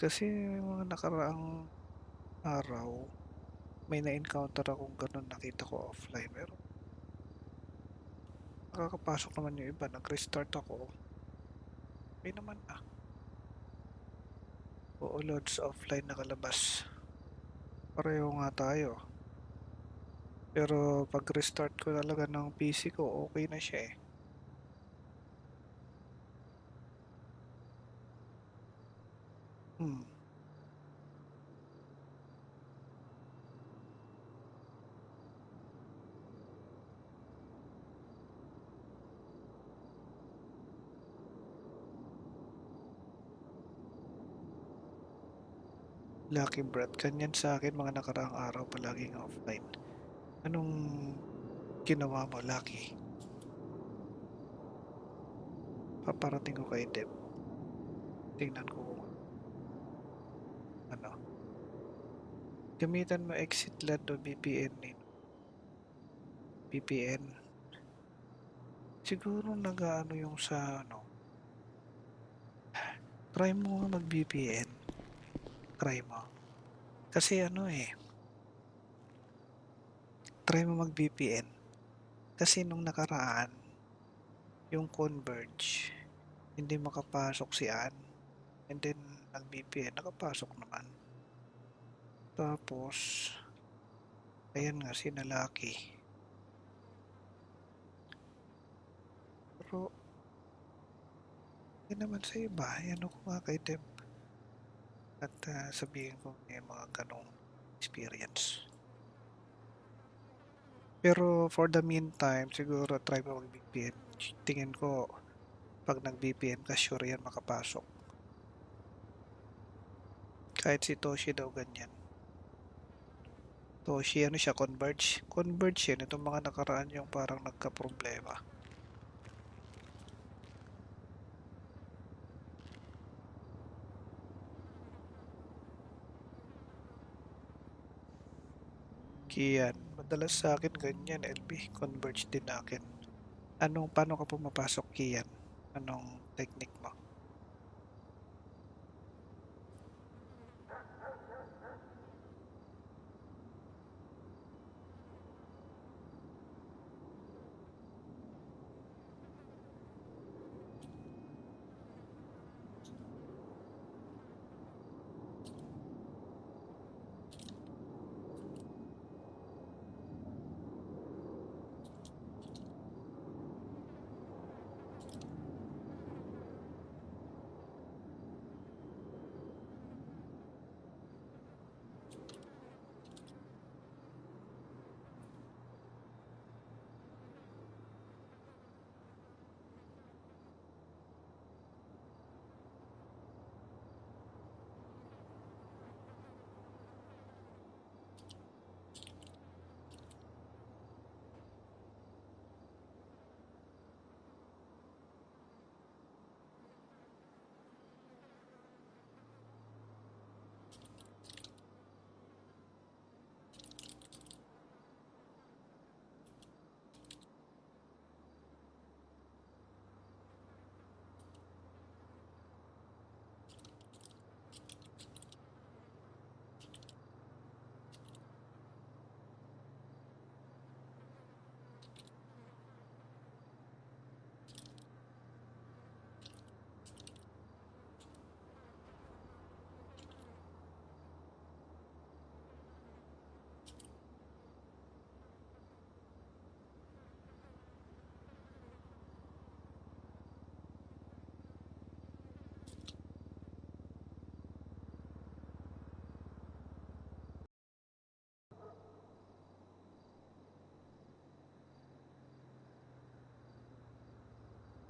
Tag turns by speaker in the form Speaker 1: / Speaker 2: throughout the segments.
Speaker 1: Kasi mga nakaraang araw, may na-encounter akong ganun, nakita ko offline. Pero nakakapasok naman yung iba, nag-restart ako. Okay naman na. Oo, loads offline nakalabas. Pareho nga tayo. Pero pag restart ko talaga ng PC ko, okay na siya eh. Hmm. Lucky Brad, ganyan sa akin mga nakaraang araw palaging offline. Anong ginawa mo, Lucky? Paparating ko kay Deb. Tingnan ko kung ano. Gamitan mo exit LAN o VPN eh. VPN. Siguro nag-ano yung sa ano. Try mo nga mag-VPN. Try mo. Kasi ano eh. Try mo mag-VPN. Kasi nung nakaraan, yung Converge, hindi makapasok si Ann. And then, nag-VPN, nakapasok naman. Tapos, ayan nga, sinalaki. Pero, yun naman sa iba, ano ko nga kay Deb. At sabihin ko may mga ganong experience. Pero for the meantime, siguro try mo mag-VPN. Tingin ko, pag nag-VPN ka, sure yan makapasok. Kahit si Toshi daw ganyan. Toshi, ano siya, Converge? Converge yan, itong mga nakaraan yung parang nagka-problema. Kian, madalas sa akin ganyan, LB, Converge din akin. Paano ka pumapasok, Kian? Anong technique mo?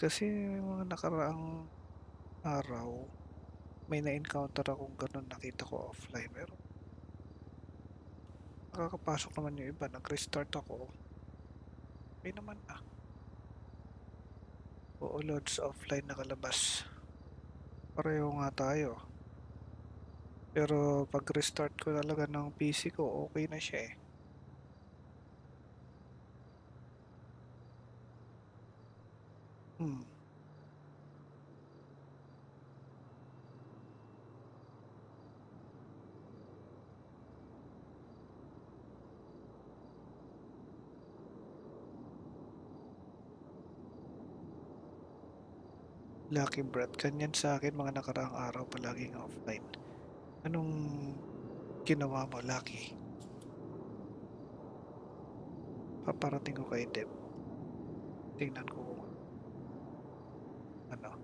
Speaker 1: Kasi mga nakaraang araw, may na-encounter akong ganun, nakita ko offline. Pero nakakapasok naman yung iba, nag-restart ako. Okay naman na. Oo, loads offline nakalabas. Pareho nga tayo. Pero pag restart ko talaga ng PC ko, okay na siya eh. Hmm. Lucky Brad, ganyan sa akin mga nakaraang araw palaging offline. Anong ginawa mo, Lucky? Paparating ko kay Deb. Tingnan ko kung ano.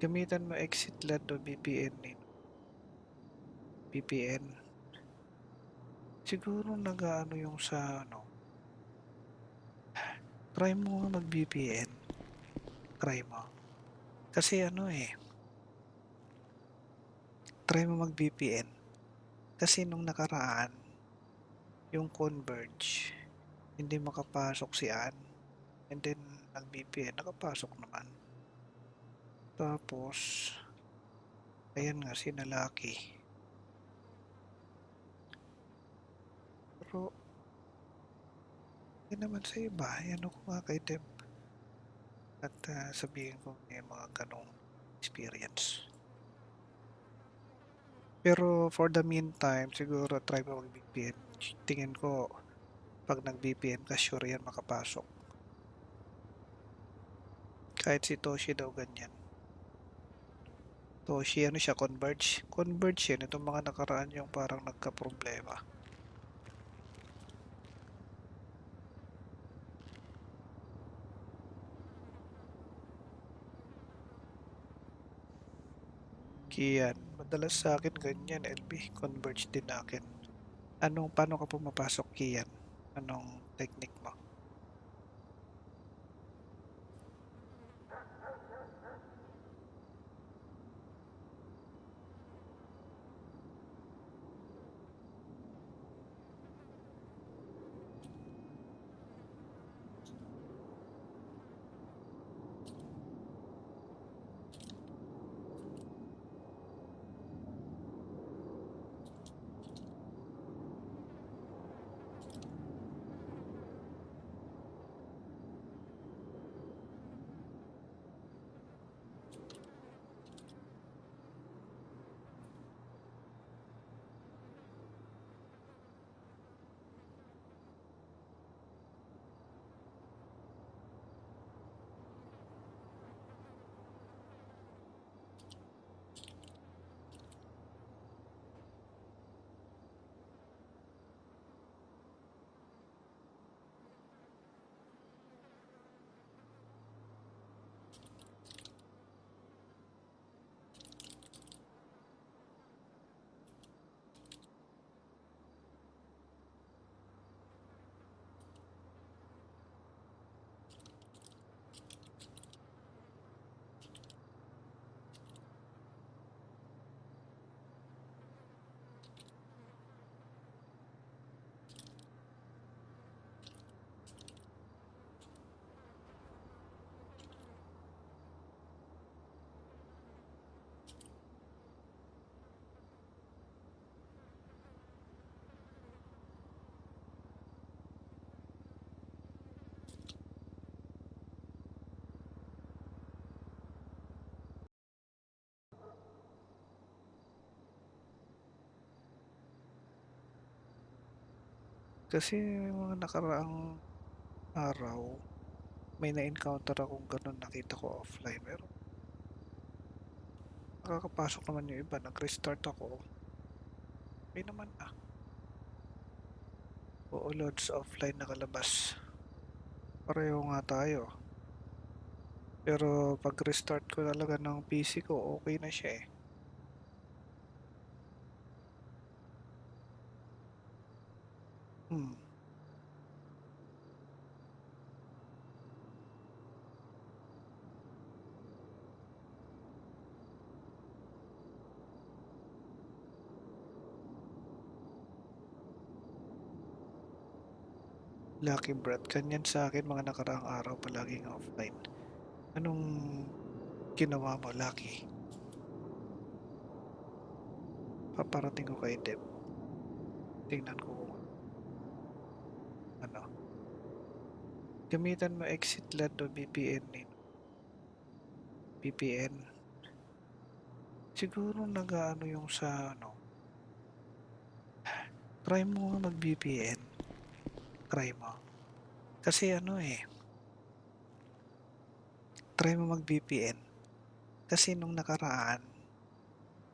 Speaker 1: Gamitan mo exit LAN o VPN eh. VPN. Siguro nag-ano yung sa ano. Try mo nga mag-VPN. Try mo. Kasi ano eh. Try mo mag-VPN. Kasi nung nakaraan, yung Converge, hindi makapasok si Ann. And then, nag-VPN, nakapasok naman. Tapos, ayan nga, sinalaki. Pero, hindi naman sa iba. Ayan ako nga kay Deb. At sabihin ko may mga ganong experience. Pero for the meantime, siguro try mo mag-VPN. Tingin ko, pag nag-VPN ka, sure yan makapasok. Kahit si Toshi daw ganyan. Toshi, ano siya, Converge? Converge yan. Itong mga nakaraan yung parang nagka-problema. Kian, madalas sa akin ganyan, LB. Converge din akin. Paano ka pumapasok, Kian? Anong technique mo? Kasi mga nakaraang araw, may na-encounter akong ganun, nakita ko offline. Pero nakakapasok naman yung iba, nag-restart ako. Okay naman ah. Oo, loads offline nakalabas. Pareho nga tayo. Pero pag restart ko talaga ng PC ko, okay na siya eh. Hmm. Lucky Brad, ganyan sa akin mga nakaraang araw palaging offline. Anong ginawa mo, Lucky? Paparating ko kay Deb. Tingnan ko kung ano. Gamitan mo exit LAN o VPN eh. VPN. Siguro nag-ano yung sa ano. Try mo nga mag-VPN. Try mo. Kasi ano eh. try mo mag-VPN. Kasi nung nakaraan,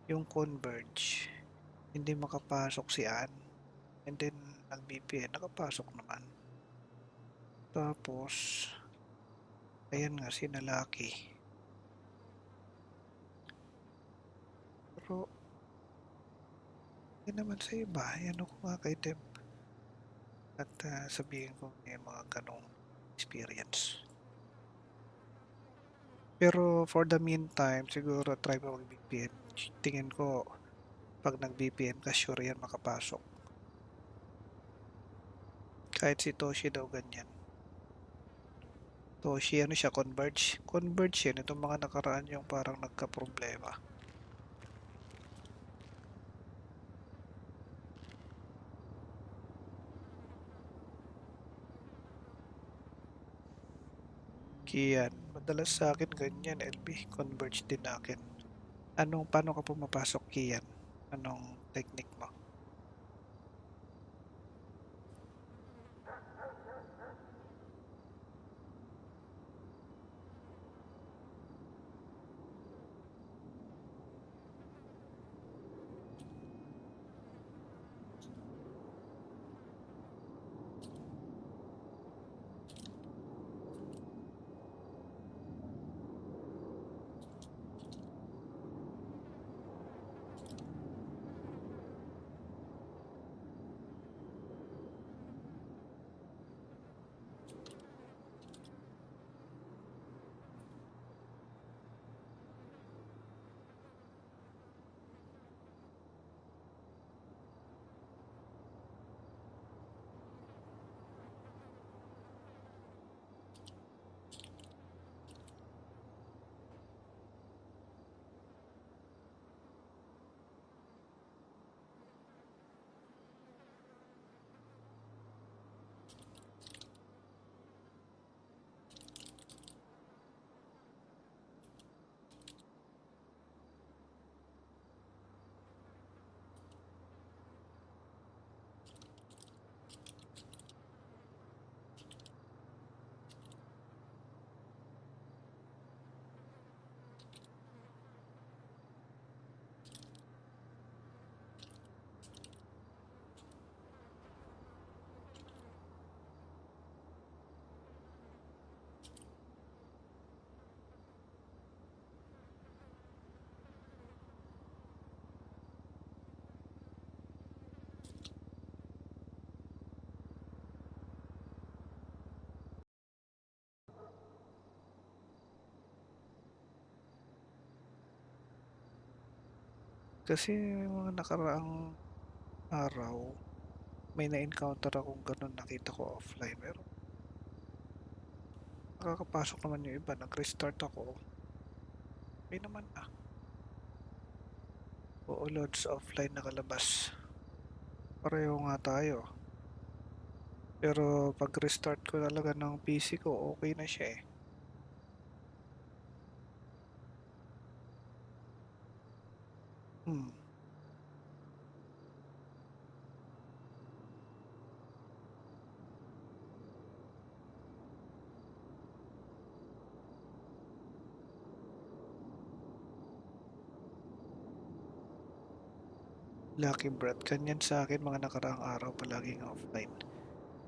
Speaker 1: yung Converge, hindi makapasok si Ann. And then, nag-VPN, nakapasok naman. Tapos, ayan nga, sinalaki. Pero, hindi naman sa iba. Ayan ako nga kay Deb. At sabihin ko may mga ganong experience. Pero for the meantime, siguro try mo mag-VPN. Tingin ko, pag nag-VPN ka, sure yan makapasok. Kahit si Toshi daw ganyan. Toshi, ano siya, Converge? Converge yan. Itong mga nakaraan yung parang nagka-problema. Kian, madalas sa akin ganyan, LB. Converge din akin. Paano ka pumapasok, Kian? Anong technique mo? Kasi mga nakaraang araw, may na-encounter akong ganun, nakita ko offline. Pero nakakapasok naman yung iba, nag-restart ako. Okay naman ah. Oo, loads offline nakalabas. Pareho nga tayo. Pero pag restart ko talaga ng PC ko, okay na siya eh. Hmm. Lucky Brad, ganyan sa akin mga nakaraang araw palaging offline.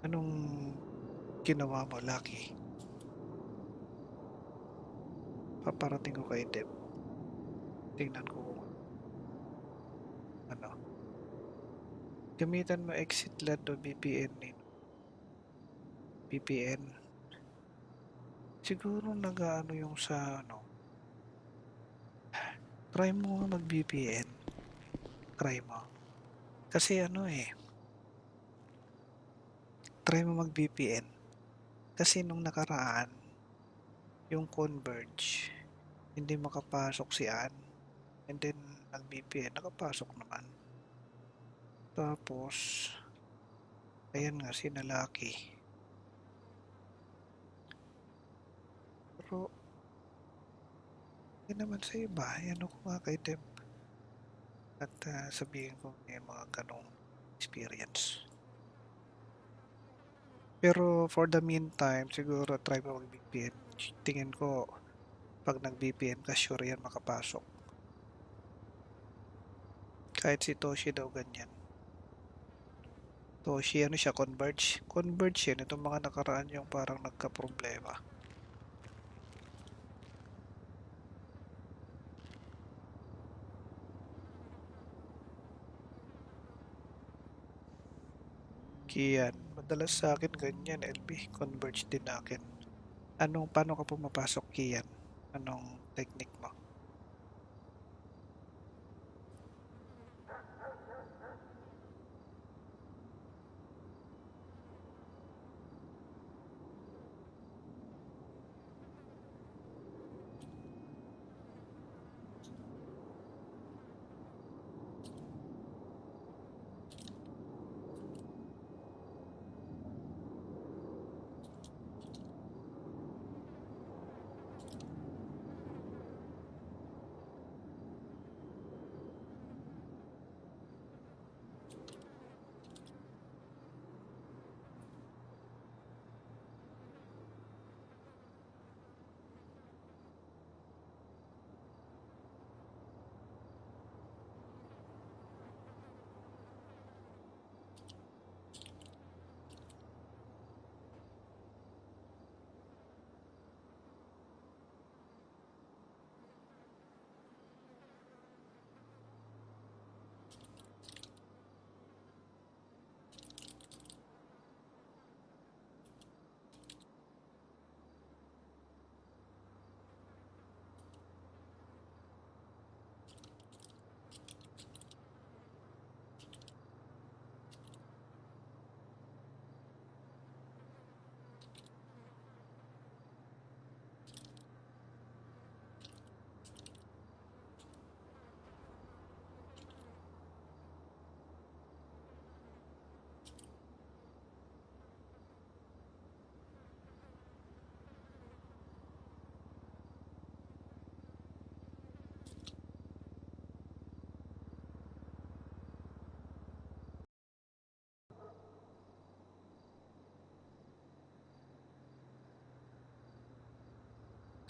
Speaker 1: Anong ginawa mo, Lucky? Paparating ko kay Deb. Tingnan ko kung ano. Gamitan mo exit LAN o VPN eh. VPN. Siguro nag-ano yung sa ano. Try mo mag-VPN. Try mo. Kasi ano eh. Try mo mag-VPN. Kasi nung nakaraan, yung Converge, hindi makapasok si Ann. And then, nag-VPN, nakapasok naman. Tapos, ayan nga, sinalaki. Pero, hindi naman sa iba. Ayan ako nga kay Deb. At sabihin ko may mga ganong experience. Pero for the meantime, siguro try mo mag-VPN. Tingin ko, Pag nag-VPN ka, sure yan makapasok. Kahit si Toshi daw ganyan. Toshi, ano siya, Converge? Converge yan. Itong mga nakaraan yung parang nagka-problema. Kian, madalas sa akin ganyan, LB. Converge din akin. Paano ka pumapasok, Kian? Anong technique mo?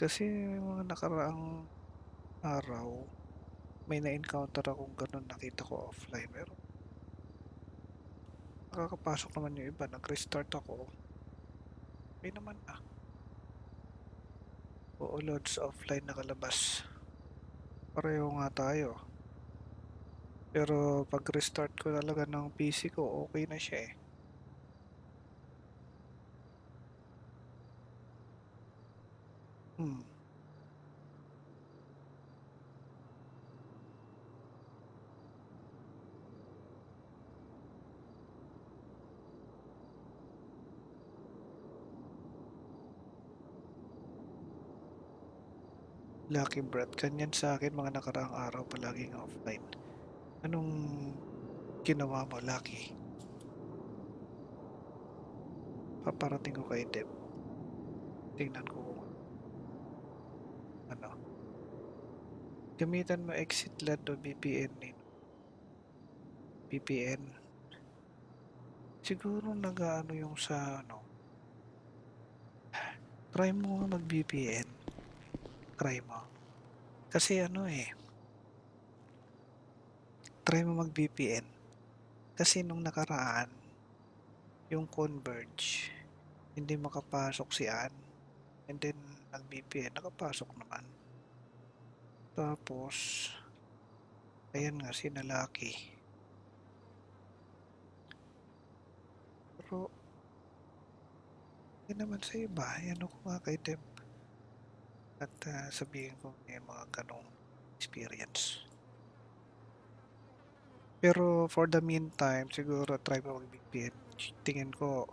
Speaker 1: Kasi mga nakaraang araw, may na-encounter akong ganun, nakita ko offline. Pero nakakapasok naman yung iba. Nag-restart ako. Okay naman ah. Oo, loads offline nakalabas. Pareho nga tayo. Pero pag restart ko talaga ng PC ko, okay na siya eh. Hmm. Lucky Brad. Ganyan sa akin mga nakaraang araw palaging offline. Anong ginawa mo, Lucky? Paparating ko kay Deb. Tingnan ko kung ano. Gamitan mo exit LAN o VPN eh. VPN. Siguro nag-ano yung sa ano. Try mo nga mag-VPN. Try mo. Kasi ano eh. Try mo mag-VPN. Kasi nung nakaraan, yung Converge, hindi makapasok si Ann. And then, nag-VPN, nakapasok naman. Tapos, ayan nga, sinalaki. Pero, hindi naman sa iba. Ayan ako nga kay Deb. At sabihin ko may mga ganong experience. Pero for the meantime, siguro try mo mag-VPN. Tingin ko,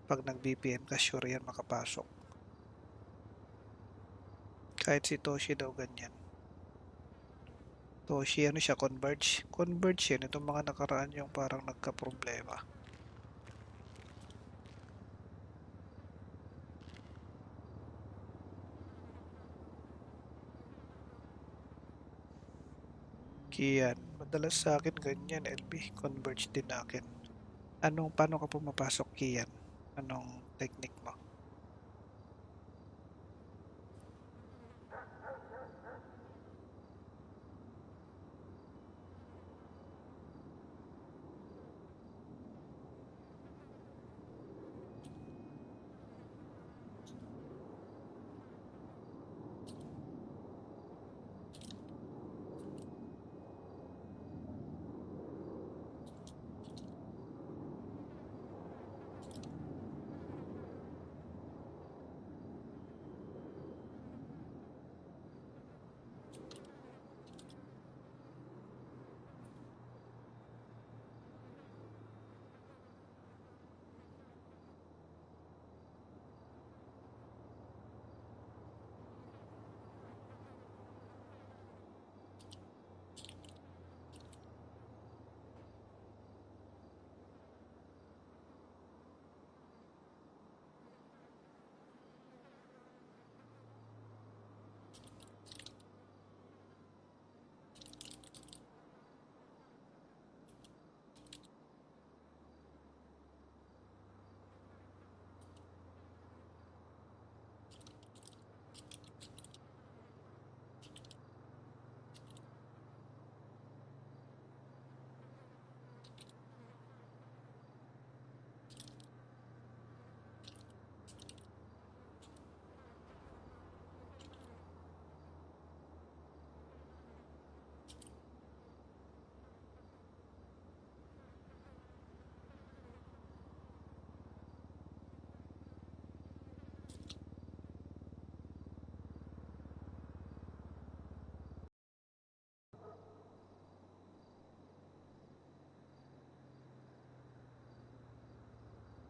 Speaker 1: pag nag-VPN ka, sure yan makapasok. Kahit si Toshi daw ganyan. Toshi, ano siya, Converge? Converge yan. Itong mga nakaraan yung parang nagka-problema. Kian, madalas sa akin ganyan, LB. Converge din akin. Paano ka pumapasok, Kian? Anong technique mo?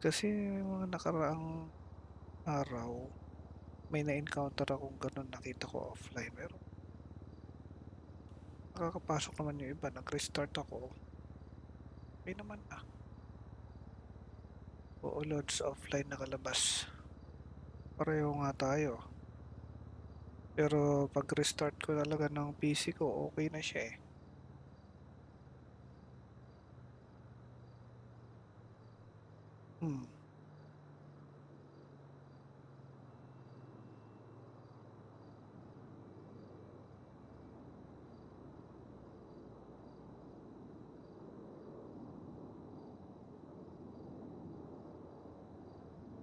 Speaker 1: Kasi mga nakaraang araw, may na-encounter akong ganun, nakita ko offline. Pero nakakapasok naman yung iba, nag-restart ako. Okay naman na. Oo, loads offline nakalabas. Pareho nga tayo. Pero pag restart ko talaga ng PC ko, okay na siya eh. Hmm.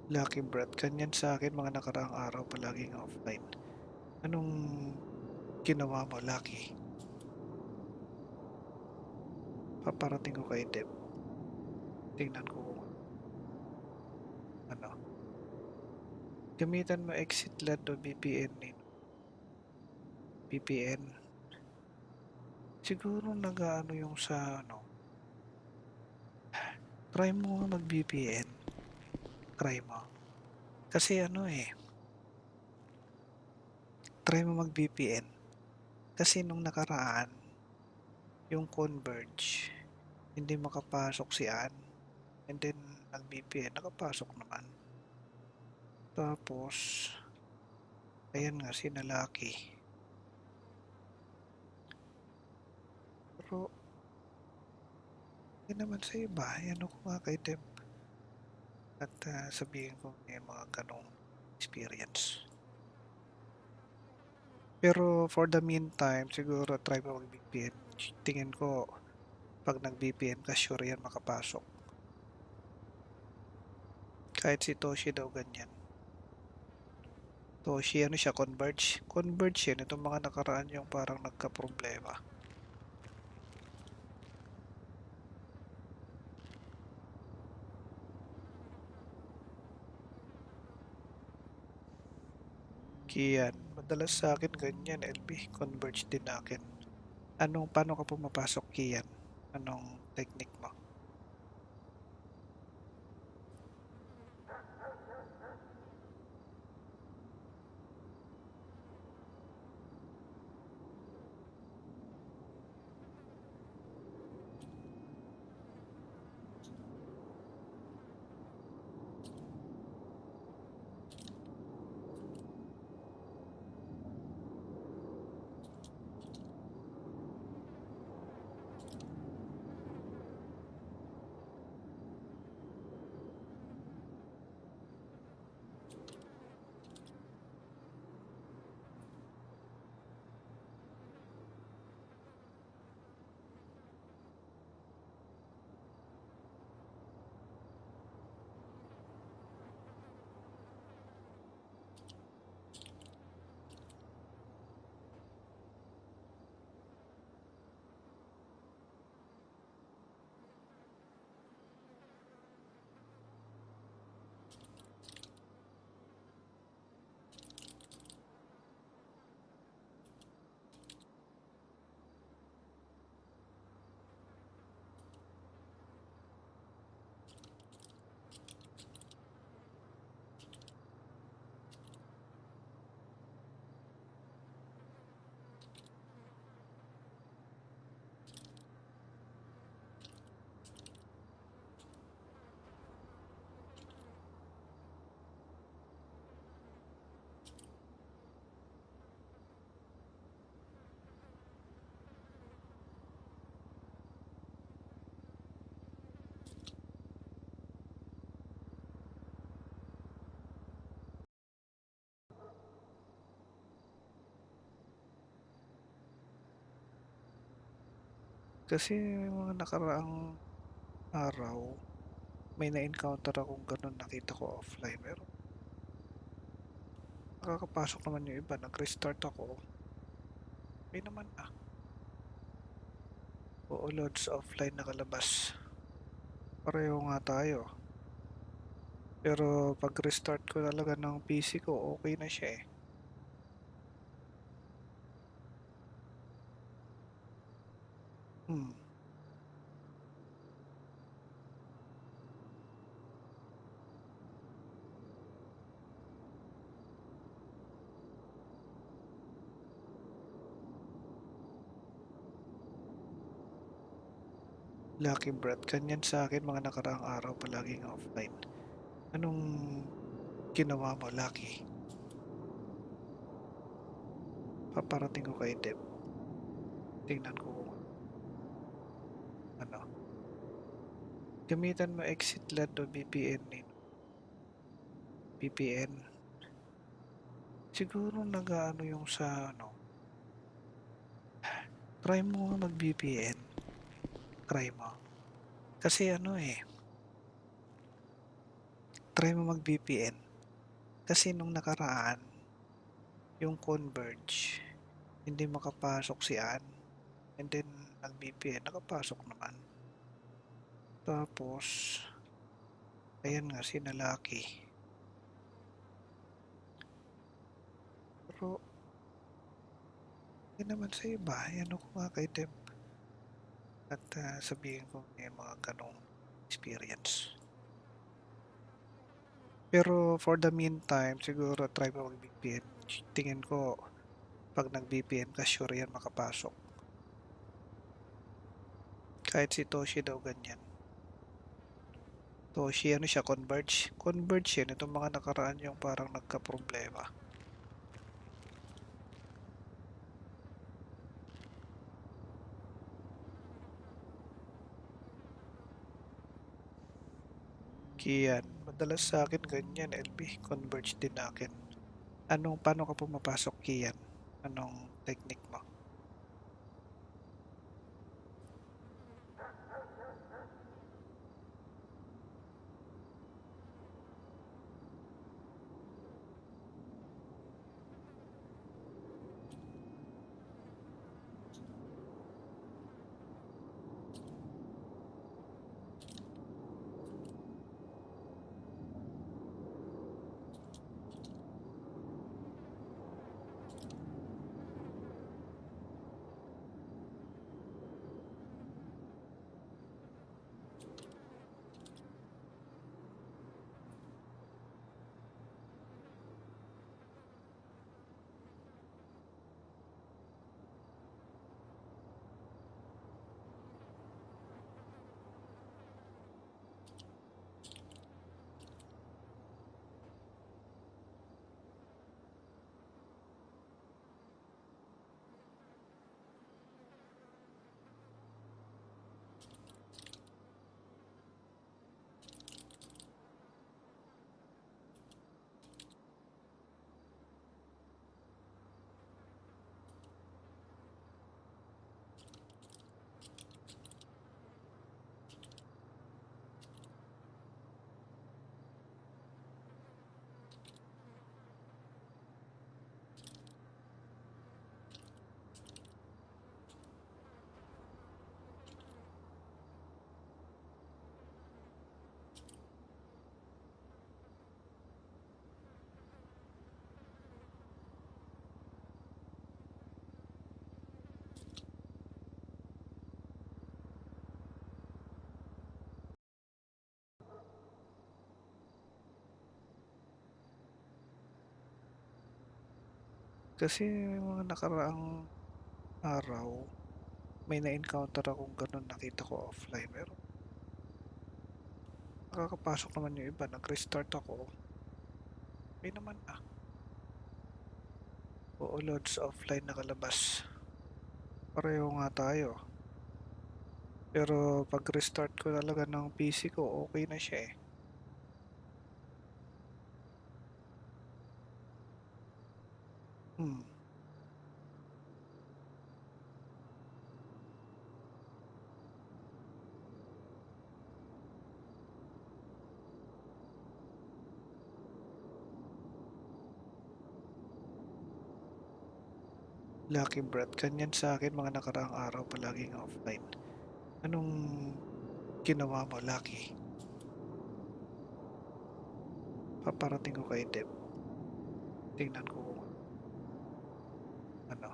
Speaker 1: Lucky Brad, ganyan sa akin mga nakaraang araw palaging offline. Anong ginawa mo, Lucky? Paparating ko kay Deb. Tingnan ko kung ano. Gamitan mo exit LAN o VPN eh. VPN. Siguro nag-ano yung sa ano. Try mo nga mag-VPN. Try mo. Kasi ano eh. Try mo mag-VPN. Kasi nung nakaraan, yung Converge, hindi makapasok si Ann. And then, nag-VPN, nakapasok naman. Tapos, ayan nga, sinalaki. Pero, yun naman sa iba, ano ko nga kay Deb. At sabihin ko may mga ganong experience. Pero for the meantime, siguro try mo mag-VPN. Tingin ko, pag nag-VPN ka, sure yan makapasok. Kahit si Toshi daw ganyan. Toshi, ano siya, Converge? Converge yan, itong mga nakaraan yung parang nagka-problema. Kian, madalas sa akin ganyan, LB, Converge din akin. Paano ka pumapasok, Kian? Anong technique mo? Kasi mga nakaraang araw, may na-encounter akong ganun, nakita ko offline. Pero nakakapasok naman yung iba, nag-restart ako. Okay naman na. Oo, loads offline nakalabas. Pareho nga tayo. Pero pag restart ko talaga ng PC ko, okay na siya eh. Hmm. Lucky Brad, ganyan sa akin mga nakaraang araw palaging offline. Anong ginawa mo, Lucky? Paparating ko kay Deb. Tingnan ko kung ano. Gamitan mo exit LAN o VPN eh. VPN. Siguro nag-ano yung sa ano. Try mo nga mag-VPN. Try mo. Kasi ano eh. Try mo mag-VPN. Kasi nung nakaraan, yung Converge, hindi makapasok si Ann. And then, nag-VPN, nakapasok naman. Tapos, ayan nga, sinalaki. Pero, hindi naman sa iba. Ayan ako nga kay Deb. At sabihin ko may mga ganong experience. Pero for the meantime, siguro try mo mag-VPN. Tingin ko, pag nag-VPN ka, sure yan makapasok. Kahit si Toshi daw ganyan. Toshi, ano siya, Converge? Converge yan. Itong mga nakaraan yung parang nagka-problema. Kian, madalas sa akin ganyan, LB. Converge din akin. Paano ka pumapasok, Kian? Anong technique mo? Kasi mga nakaraang araw, may na-encounter akong ganun, nakita ko offline. Pero nakakapasok naman yung iba, nag-restart ako. Okay naman ah. Oo, loads offline nakalabas. Pareho nga tayo. Pero pag restart ko talaga ng PC ko, okay na siya eh. Hmm. Lucky Brad, ganyan sa akin mga nakaraang araw palaging offline. Anong ginawa mo, Lucky? Paparating ko kay Deb. Tingnan ko kung ano.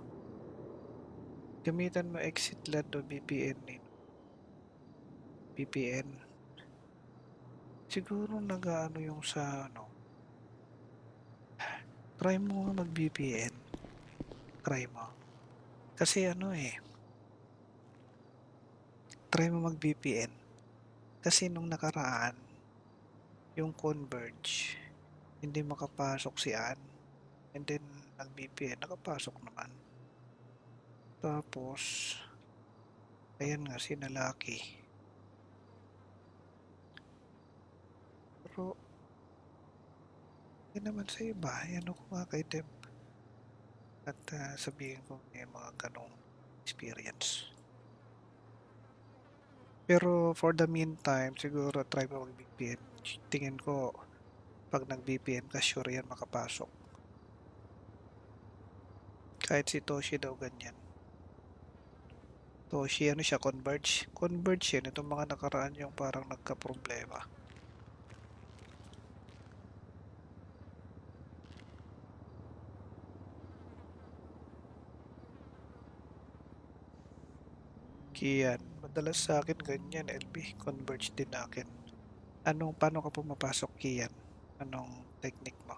Speaker 1: Gamitan mo exit LAN o VPN eh. VPN. Siguro nag-ano yung sa ano. Try mo nga mag-VPN. Try mo. Kasi ano eh. try mo mag-VPN. Kasi nung nakaraan, yung Converge, hindi makapasok si Ann. And then, nag-VPN, nakapasok naman. Tapos, ayan nga, sinalaki. Pero, hindi naman sa iba. Ayan ako nga kay Deb. At sabihin ko may mga ganong experience. Pero for the meantime, siguro try mo mag-VPN. Tingin ko, pag nag-VPN ka, sure yan makapasok. Kahit si Toshi daw ganyan. Toshi, ano siya, Converge? Converge yan. Itong mga nakaraan yung parang nagka-problema. Kian, madalas sa akin ganyan, LB. Converge din akin. Paano ka pumapasok, Kian? Anong technique mo?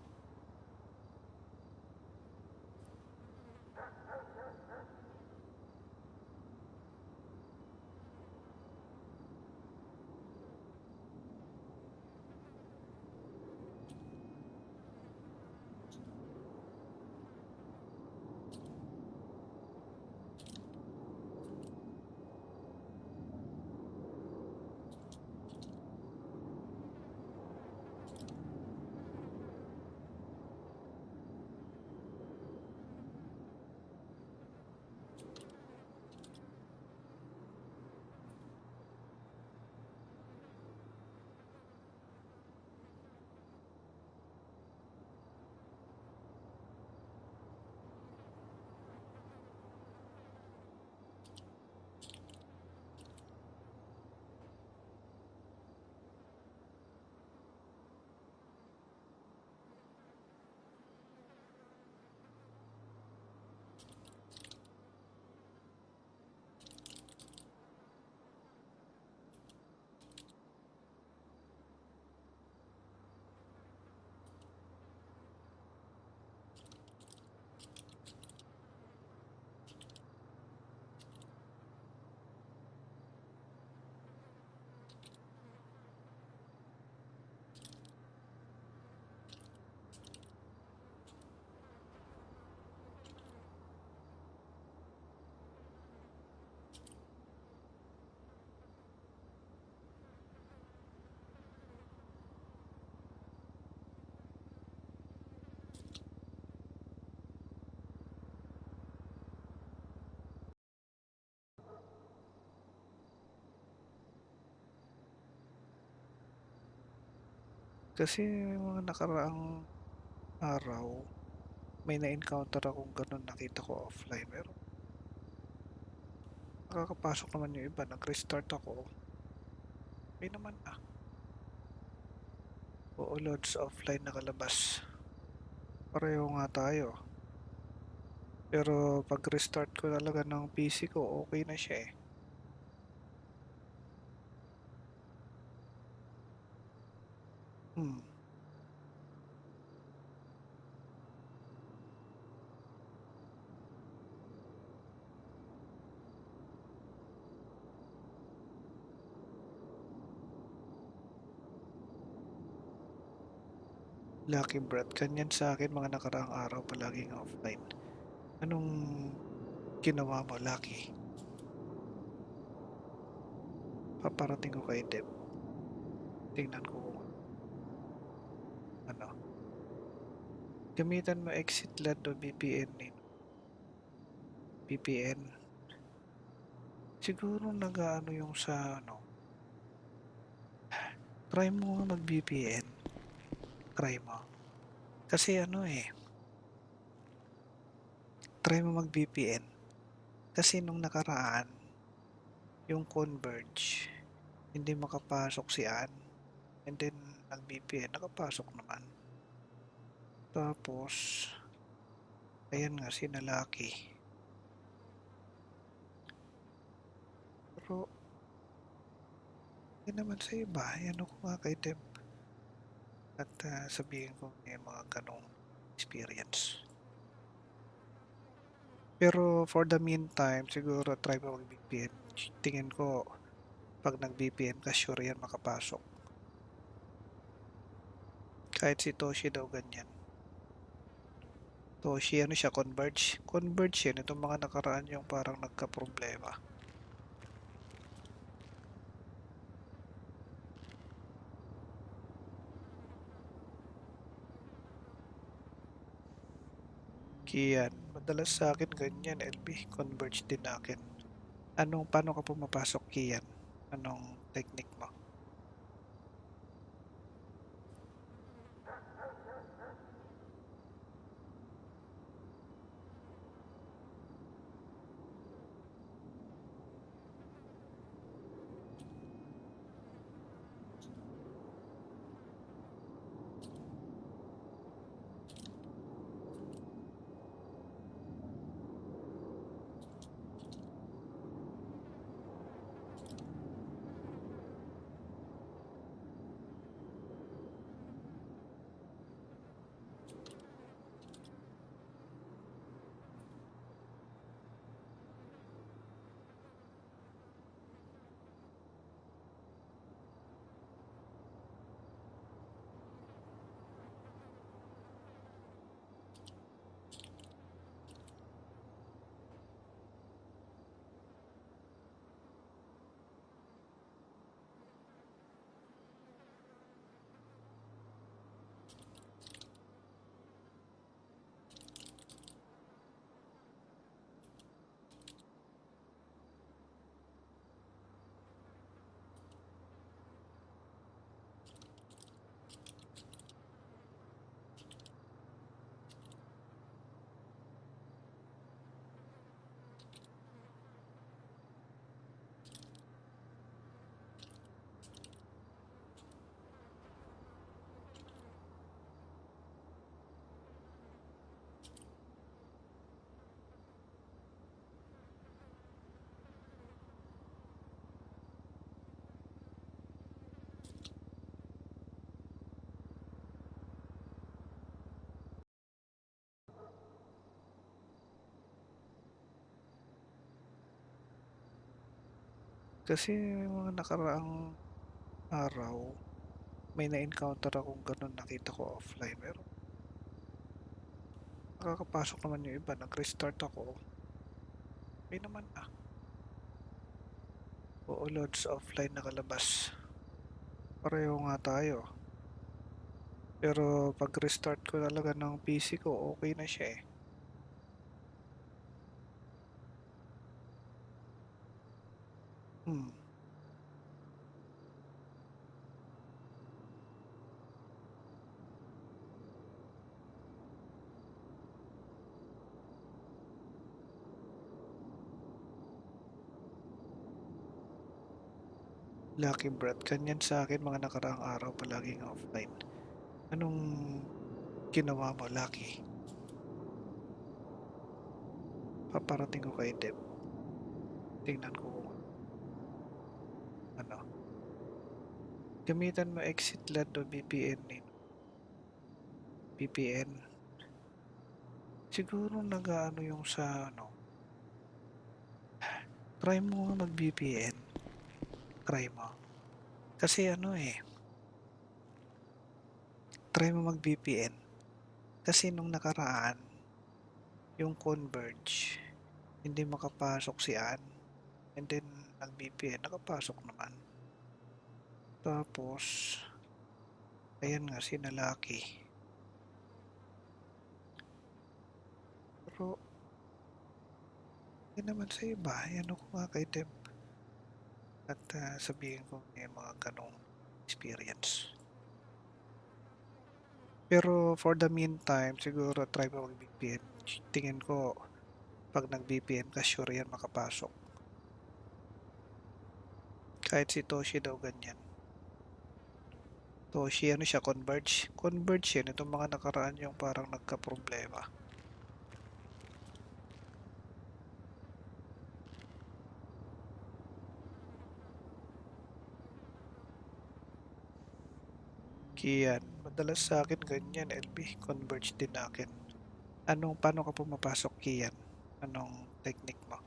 Speaker 1: Kasi mga nakaraang araw, may na-encounter akong ganun, nakita ko offline. Pero nakakapasok naman yung iba, nag-restart ako. Okay naman ah. Oo, loads offline nakalabas. Pareho nga tayo. Pero pag restart ko talaga ng PC ko, okay na siya eh. Hmm. Lucky Brad, ganyan sa akin mga nakaraang araw palaging offline. Anong ginawa mo, Lucky? Paparating ko kay Deb. Tingnan ko kung ano. Gamitan mo exit LAN o VPN eh. VPN. Siguro nag-ano yung sa ano. Try mo mag-VPN. Try mo. Kasi ano eh. Try mo mag-VPN. Kasi nung nakaraan, yung Converge, hindi makapasok si Ann. And then, nag-VPN, nakapasok naman. Tapos, ayan nga, sinalaki. Pero, hindi naman sa iba. Ayan ako nga kay Deb. At sabihin ko may mga ganong experience. Pero for the meantime, siguro try mo mag-VPN. Tingin ko, Pag nag-VPN ka, sure yan makapasok. Kahit si Toshi daw ganyan. Toshi, ano siya, Converge? Converge yan. Itong mga nakaraan yung parang nagka-problema. Kian, madalas sa akin ganyan, LB. Converge din akin. Paano ka pumapasok, Kian? Anong technique mo? Kasi mga nakaraang araw, may na-encounter akong ganun, nakita ko offline. Pero nakakapasok naman yung iba. Nag-restart ako. Okay naman ah. Oo, loads offline nakalabas. Pareho nga tayo. Pero pag restart ko talaga ng PC ko, okay na siya eh. Hmm. Lucky Brad. Ganyan sa akin mga nakaraang araw palaging offline. Anong ginawa mo, Lucky? Paparating ko kay Deb. Tingnan ko kung ano. Gamitan mo exit LAN o VPN eh. VPN. Siguro nag-ano yung sa ano. Try mo nga mag-VPN. Try mo. Kasi ano eh. Try mo mag-VPN. Kasi nung nakaraan, yung Converge, hindi makapasok si Ann. And then, nag-VPN, nakapasok naman. Tapos, ayan nga, sinalaki. Pero, hindi naman sa iba. Ayan ako nga kay Deb. At sabihin ko may mga ganong experience. Pero for the meantime, siguro try mo mag-VPN. Tingin ko, pag nag-VPN ka, sure yan makapasok. Kahit si Toshi daw ganyan. Toshi, ano siya, Converge? Converge yan. Itong mga nakaraan yung parang nagka-problema. Kian, madalas sa akin ganyan, LB. Converge din akin. Paano ka pumapasok, Kian? Anong technique mo?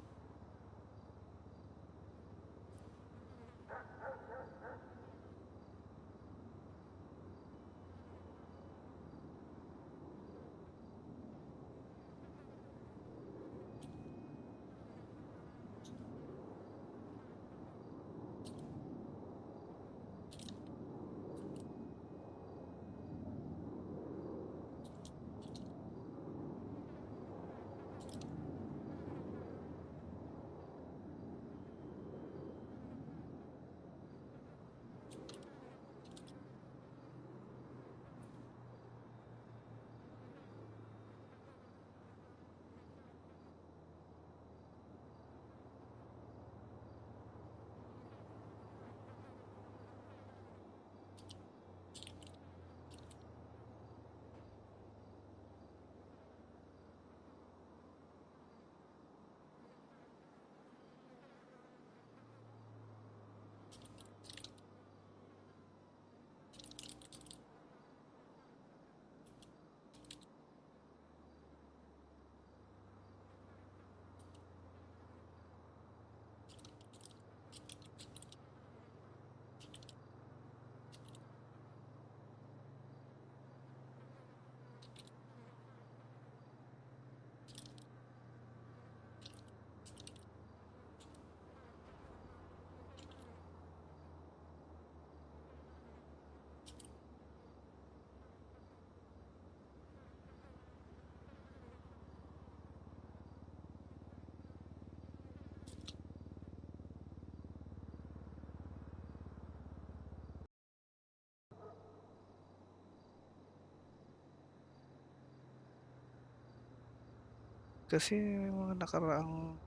Speaker 1: Kasi mga nakaraang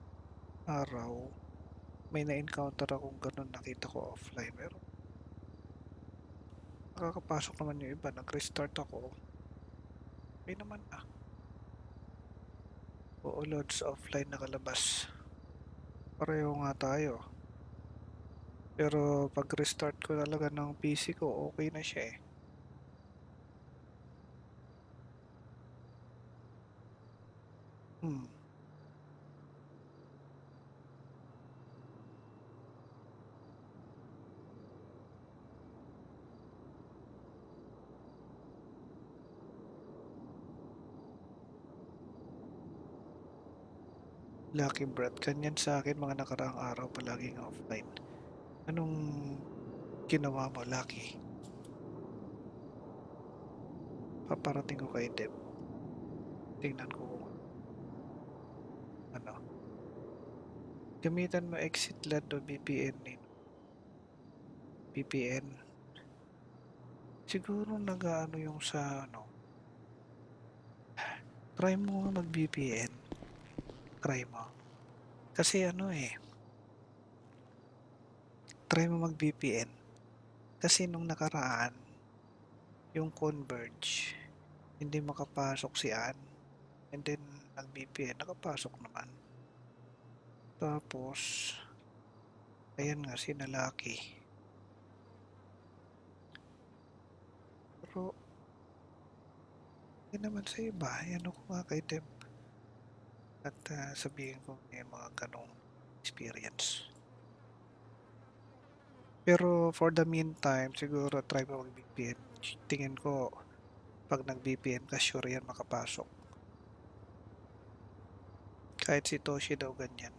Speaker 1: araw, may na-encounter akong ganun, nakita ko offline. Pero nakakapasok naman yung iba, nag-restart ako. Okay naman na. Oo, loads offline nakalabas. Pareho nga tayo. Pero pag restart ko talaga ng PC ko, okay na siya eh. Hmm. Lucky Brad, ganyan sa akin mga nakaraang araw palaging offline. Anong ginawa mo, Lucky? Paparating ko kay Deb. Tingnan ko kung ano. Gamitan mo exit LAN o VPN eh. VPN. Siguro nag-ano yung sa ano. Try mo nga mag-VPN. Try mo. Kasi ano eh. Try mo mag-VPN. Kasi nung nakaraan, yung Converge, hindi makapasok si Ann. And then, nag-VPN, nakapasok naman. Tapos, ayan nga, sinalaki. Pero, yun naman sa iba, ano ko nga kay Deb. At sabihin ko may mga ganong experience. Pero for the meantime, siguro try mo mag-VPN. Tingin ko, pag nag-VPN ka, sure yan makapasok. Kahit si Toshi daw ganyan.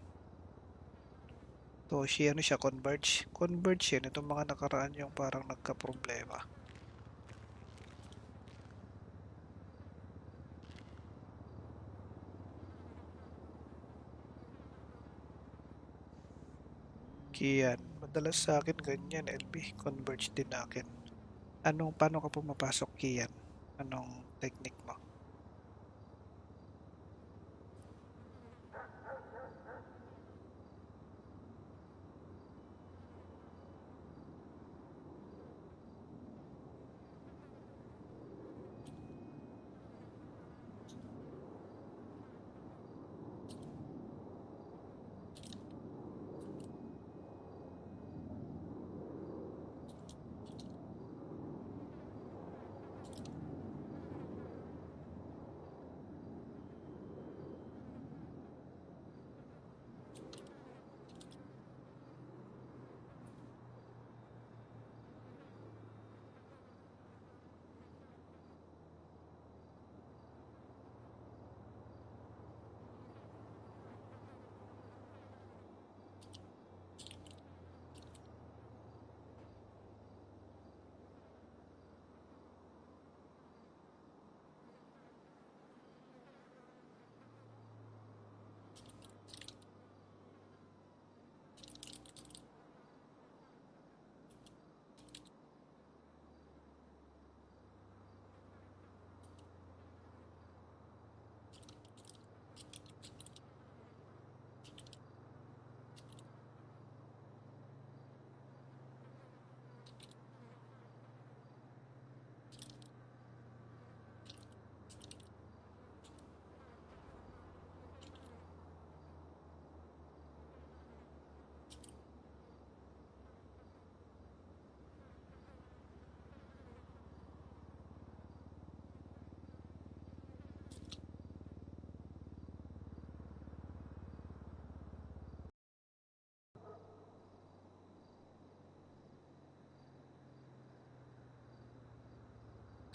Speaker 1: Toshi, ano siya, Converge? Converge yan, itong mga nakaraan yung parang nagka-problema. Kian, madalas sa akin ganyan, LB, Converge din akin. Paano ka pumapasok, Kian? Anong technique mo?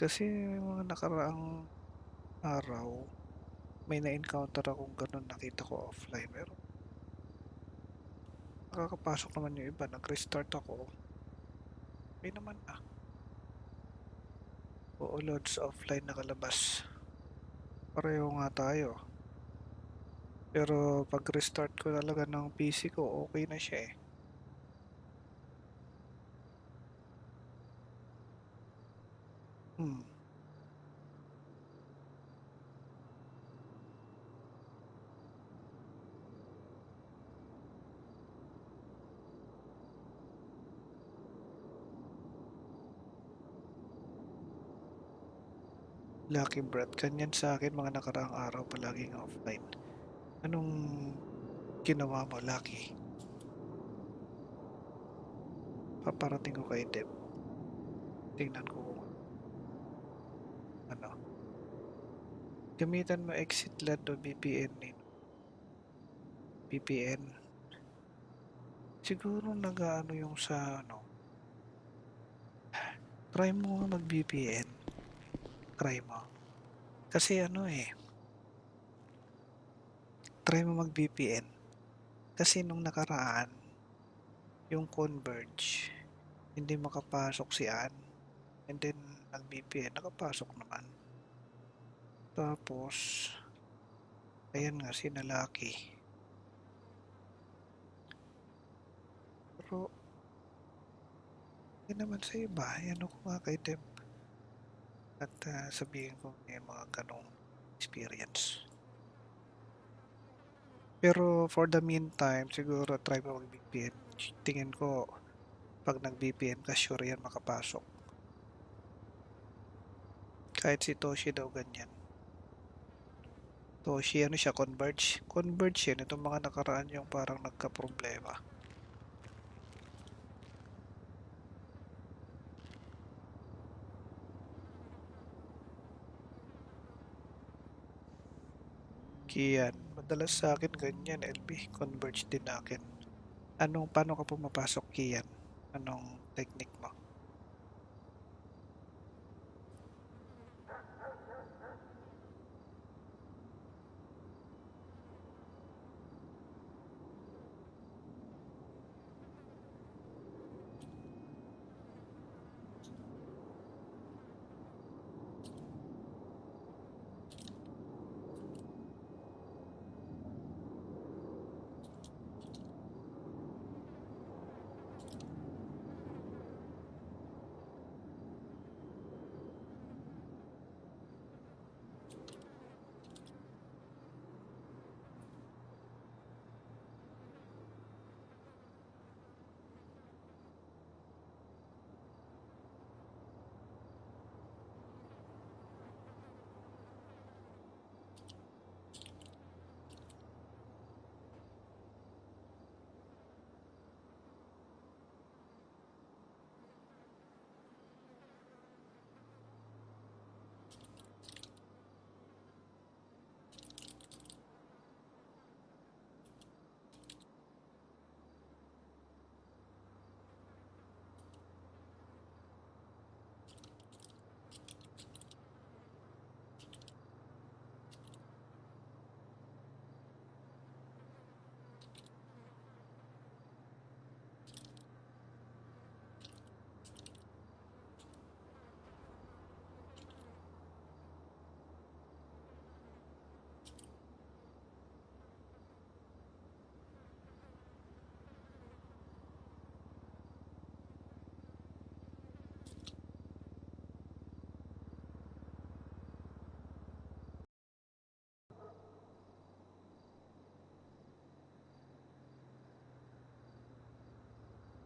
Speaker 1: Kasi mga nakaraang araw, may na-encounter akong ganun, nakita ko offline. Pero nakakapasok naman yung iba, nag-restart ako. Okay naman na. Oo, loads offline nakalabas. Pareho nga tayo. Pero pag restart ko talaga ng PC ko, okay na siya eh. Hmm. Lucky Brad, ganyan sa akin mga nakaraang araw palaging offline. Anong ginawa mo, Lucky? Paparating ko kay Deb. Tingnan ko kung ano. Gamitan mo exit LAN o VPN eh. VPN. Siguro nag-ano yung sa ano. Try mo nga mag-VPN. Try mo. Kasi ano eh. Try mo mag-VPN. Kasi nung nakaraan, yung Converge, hindi makapasok si Ann. And then, nag-VPN, nakapasok naman. Tapos, ayan nga, sinalaki. Pero, hindi naman sa iba. Ayan ako nga kay Deb. At sabihin ko may mga ganong experience. Pero for the meantime, siguro try mo mag-VPN. Tingin ko, pag nag-VPN ka, sure yan makapasok. Kahit si Toshi daw ganyan. Toshi, ano siya, Converge? Converge yan. Itong mga nakaraan yung parang nagka-problema. Kian, madalas sa akin ganyan, LB. Converge din akin. Paano ka pumapasok, Kian? Anong technique mo?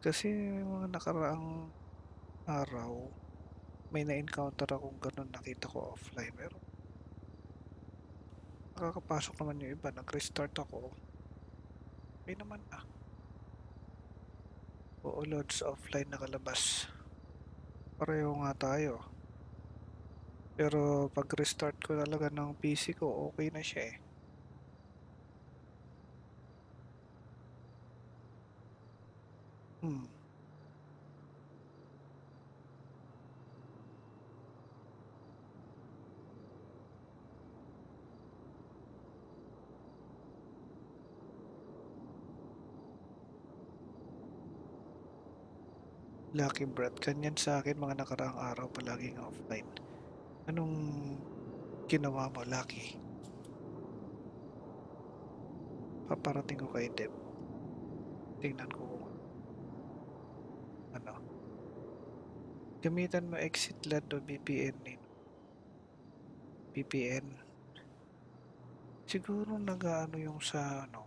Speaker 1: Kasi mga nakaraang araw, may na-encounter akong ganun, nakita ko offline. Pero nakakapasok naman yung iba, nag-restart ako. Okay naman ah. Oo, loads offline nakalabas. Pareho nga tayo. Pero pag restart ko talaga ng PC ko, okay na siya eh. Hmm. Lucky Brad, ganyan sa akin mga nakaraang araw palaging offline. Anong ginawa mo, Lucky? Paparating ko kay Deb. Tingnan ko kung ano. Gamitan mo exit LAN o VPN eh. VPN. Siguro nag-ano yung sa ano.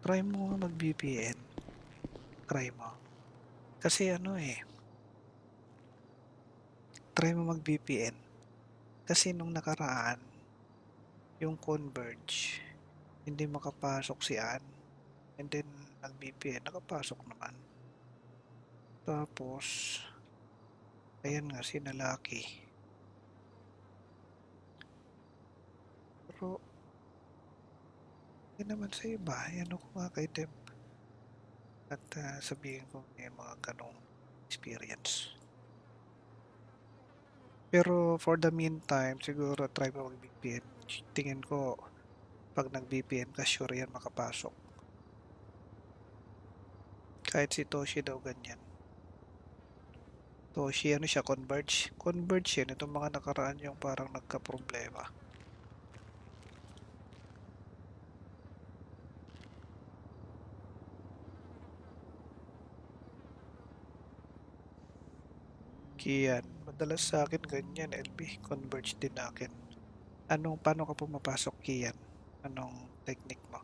Speaker 1: Try mo nga mag-VPN. Try mo. Kasi ano eh. try mo mag-VPN. Kasi nung nakaraan, yung Converge, hindi makapasok si Ann. And then, nag-VPN, nakapasok naman. Tapos, ayan nga, sinalaki. Pero, hindi naman sa iba. Ayan ako nga kay Deb. At sabihin ko may mga ganong experience. Pero for the meantime, siguro try mo mag-VPN. Tingin ko, pag nag-VPN ka, sure yan makapasok. Kahit si Toshi daw ganyan. Toshi, ano siya, Converge? Converge yan. Itong mga nakaraan yung parang nagka-problema. Kian, madalas sa akin ganyan, LB. Converge din akin. Paano ka pumapasok, Kian? Anong technique mo?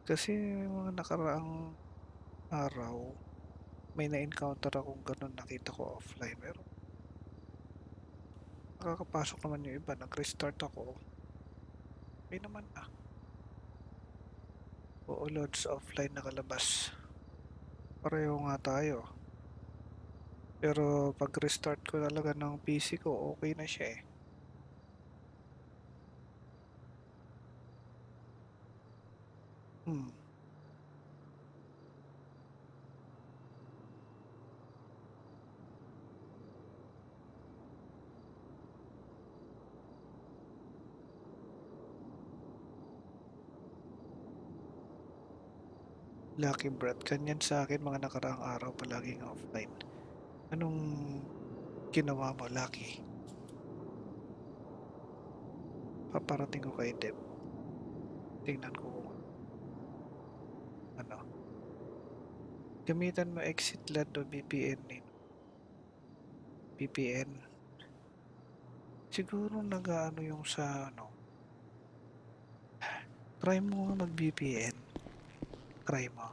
Speaker 1: Kasi mga nakaraang araw, may na-encounter akong ganun, nakita ko offline. Pero nakakapasok naman yung iba, nag-restart ako. Okay naman na. Oo, loads offline nakalabas. Pareho nga tayo. Pero pag restart ko talaga ng PC ko, okay na siya eh. Hmm. Lucky Brad, ganyan sa akin mga nakaraang araw palaging offline. Anong ginawa mo, Lucky? Paparating ko kay Deb. Tingnan ko kung ano. Gamitan mo exit LAN o VPN eh. VPN. Siguro nag-ano yung sa ano. Try mo nga mag-VPN. Try mo.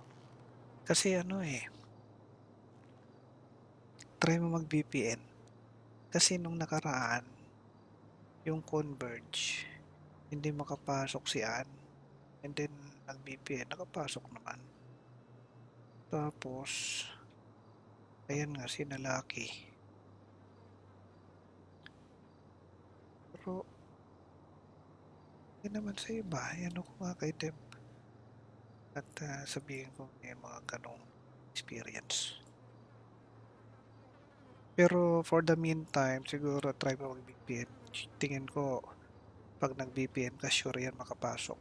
Speaker 1: Kasi ano eh. Try mo mag-VPN. Kasi nung nakaraan, yung Converge, hindi makapasok si Ann. And then, nag-VPN, nakapasok naman. Tapos, ayan nga, sinalaki. Pero, hindi naman sa iba. Ayan ako nga kay Deb. At sabihin ko may mga ganong experience. Pero for the meantime, siguro try mo mag-VPN. Tingin ko, Pag nag-VPN ka, sure yan makapasok.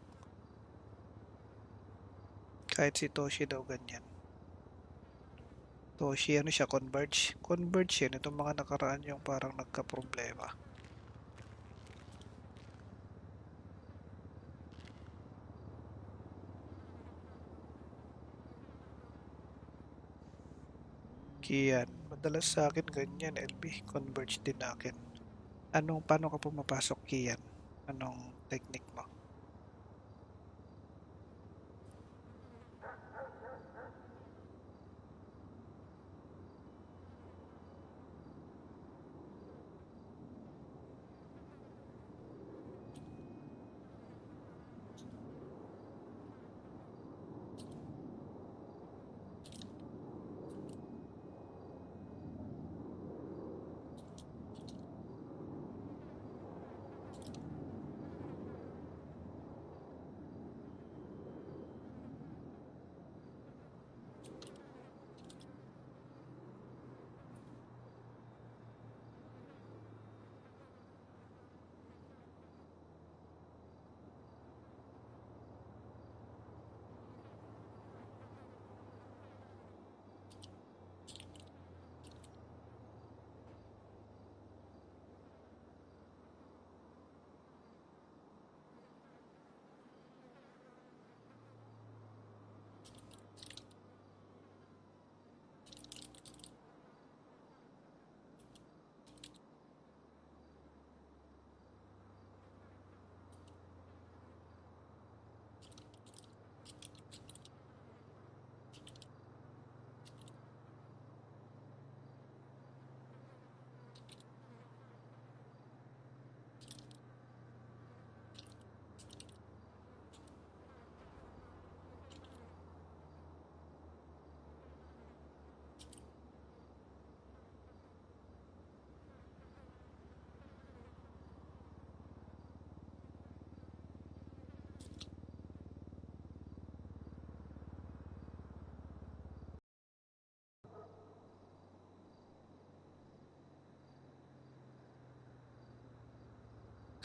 Speaker 1: Kahit si Toshi daw ganyan. Toshi, ano siya, Converge? Converge yan. Itong mga nakaraan yung parang nagka-problema. Kian, madalas sa akin ganyan, LB. Converge din akin. Paano ka pumapasok, Kian? Anong technique mo?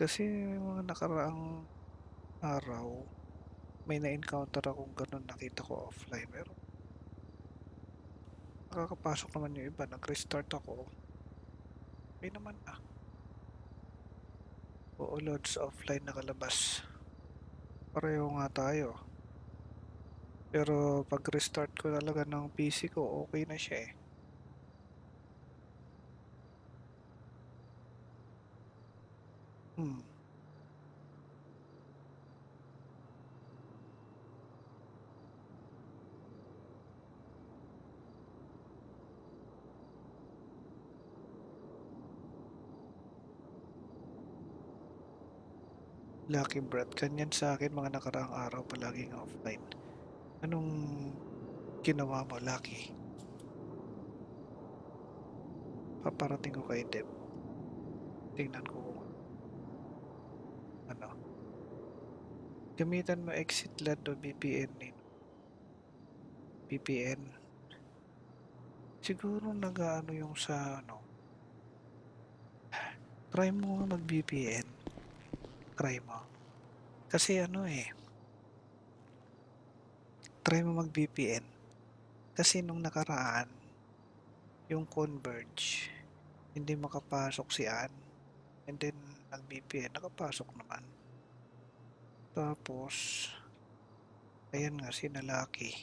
Speaker 1: Kasi mga nakaraang araw, may na-encounter akong ganun, nakita ko offline. Pero nakakapasok naman yung iba. Nag-restart ako. Okay naman ah. Oo, loads offline nakalabas. Pareho nga tayo. Pero pag restart ko talaga ng PC ko, okay na siya eh. Hmm. Lucky Brad. Ganyan sa akin mga nakaraang araw palaging offline. Anong ginawa mo, Lucky? Paparating ko kay Deb. Tingnan ko kung ano. Gamitan mo exit LAN o VPN eh. VPN. Siguro nag-ano yung sa ano. Try mo nga mag-VPN. Try mo. Kasi ano eh. Try mo mag-VPN. Kasi nung nakaraan, yung Converge, hindi makapasok si Ann. And then, nag-VPN, nakapasok naman. Tapos, ayan nga, sinalaki.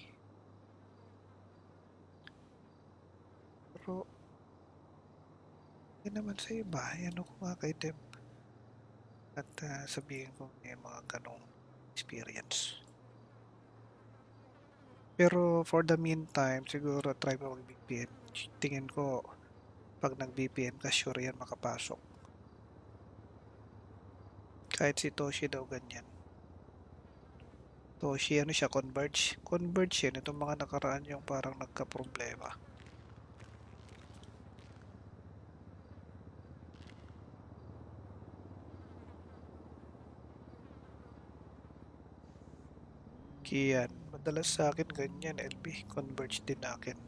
Speaker 1: Pero, hindi naman sa iba. Ayan ako nga kay Deb. At sabihin ko may mga ganong experience. Pero for the meantime, siguro try mo mag-VPN. Tingin ko, pag nag-VPN ka, sure yan makapasok. Kahit si Toshi daw ganyan. Toshi, ano siya, Converge? Converge yan. Itong mga nakaraan yung parang nagka-problema. Kian, madalas sa akin ganyan, LB. Converge din akin.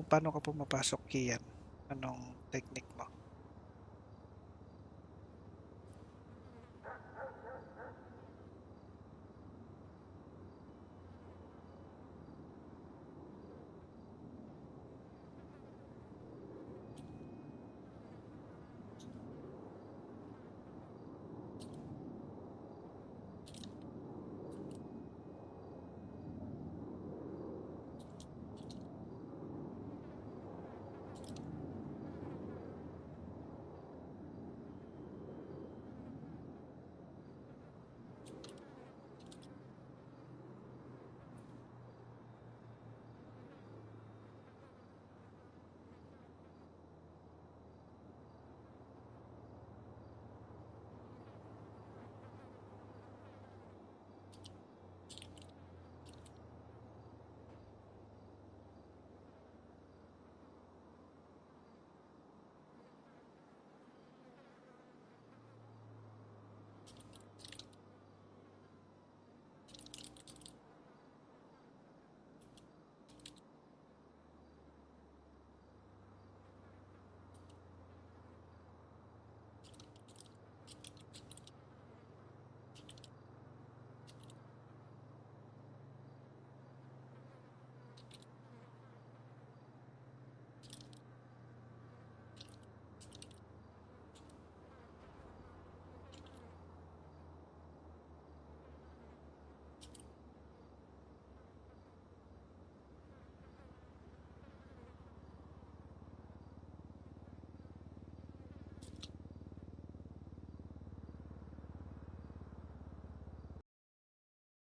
Speaker 1: Paano ka pumapasok, Kian? Anong technique mo?